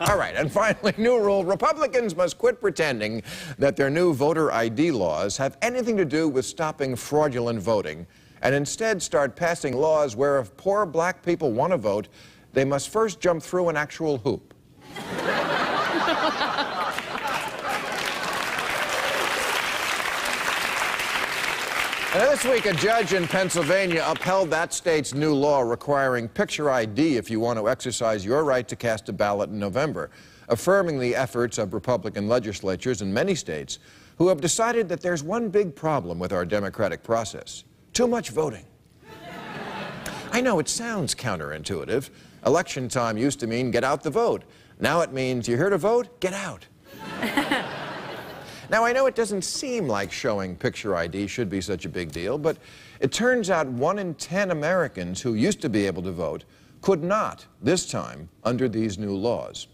All right, and finally, new rule. Republicans must quit pretending that their new voter ID laws have anything to do with stopping fraudulent voting, and instead start passing laws where if poor black people want to vote, they must first jump through an actual hoop. This week, a judge in Pennsylvania upheld that state's new law requiring picture ID if you want to exercise your right to cast a ballot in November, affirming the efforts of Republican legislatures in many states who have decided that there's one big problem with our democratic process: too much voting. I know it sounds counterintuitive. Election time used to mean get out the vote. Now it means you're here to vote, get out. Now, I know it doesn't seem like showing picture ID should be such a big deal, but it turns out 1 in 10 Americans who used to be able to vote could not this time under these new laws.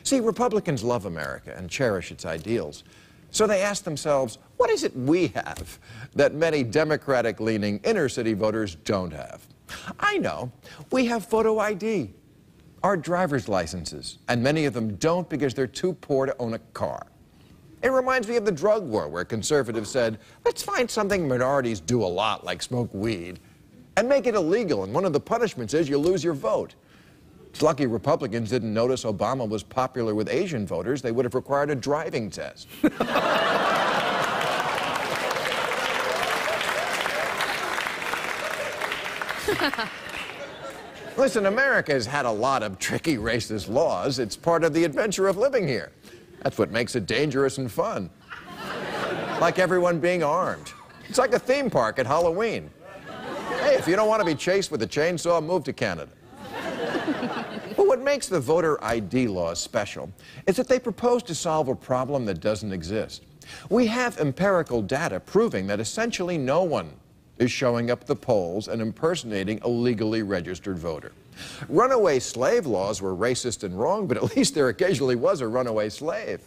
See, Republicans love America and cherish its ideals. So they ask themselves, what is it we have that many Democratic-leaning inner-city voters don't have? I know. We have photo ID, our driver's licenses, and many of them don't because they're too poor to own a car. It reminds me of the drug war, where conservatives said, let's find something minorities do a lot, like smoke weed, and make it illegal, and one of the punishments is you lose your vote. It's lucky Republicans didn't notice Obama was popular with Asian voters. They would have required a driving test. Listen, America has had a lot of tricky racist laws. It's part of the adventure of living here. That's what makes it dangerous and fun. Like everyone being armed. It's like a theme park at Halloween. Hey, if you don't want to be chased with a chainsaw, move to Canada. But what makes the voter ID laws special is that they propose to solve a problem that doesn't exist. We have empirical data proving that essentially no one is showing up at the polls and impersonating a legally registered voter. Runaway slave laws were racist and wrong, but at least there occasionally was a runaway slave.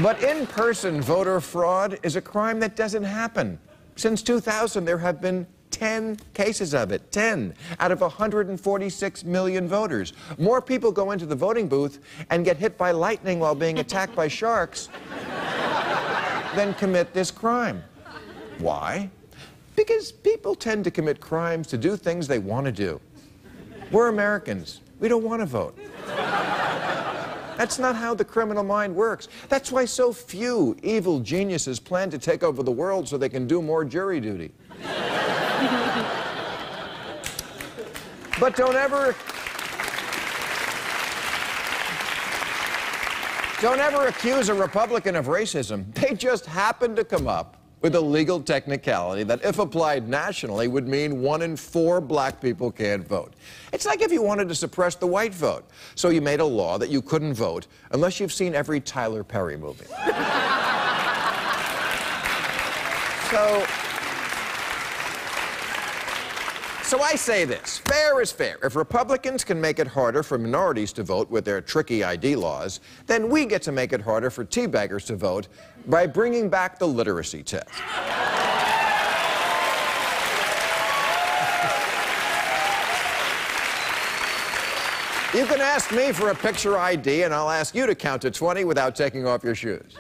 But in-person voter fraud is a crime that doesn't happen. Since 2000, there have been 10 cases of it, 10 out of 146 million voters. More people go into the voting booth and get hit by lightning while being attacked by sharks than commit this crime. Why? Because people tend to commit crimes to do things they want to do. We're Americans. We don't want to vote. That's not how the criminal mind works. That's why so few evil geniuses plan to take over the world so they can do more jury duty. But don't ever accuse a Republican of racism. They just happen to come up with a legal technicality that, if applied nationally, would mean 1 in 4 black people can't vote. It's like if you wanted to suppress the white vote, so you made a law that you couldn't vote unless you've seen every Tyler Perry movie. So I say this, fair is fair. If Republicans can make it harder for minorities to vote with their tricky ID laws, then we get to make it harder for teabaggers to vote by bringing back the literacy test. You can ask me for a picture ID, and I'll ask you to count to 20 without taking off your shoes.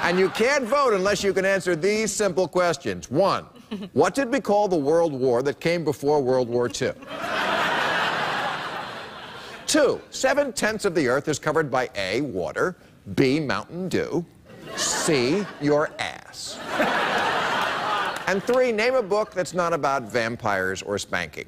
And you can't vote unless you can answer these simple questions. 1, what did we call the world war that came before World War II? 2, 7/10 of the earth is covered by A, water, B, Mountain Dew, C, your ass. And 3, name a book that's not about vampires or spanking.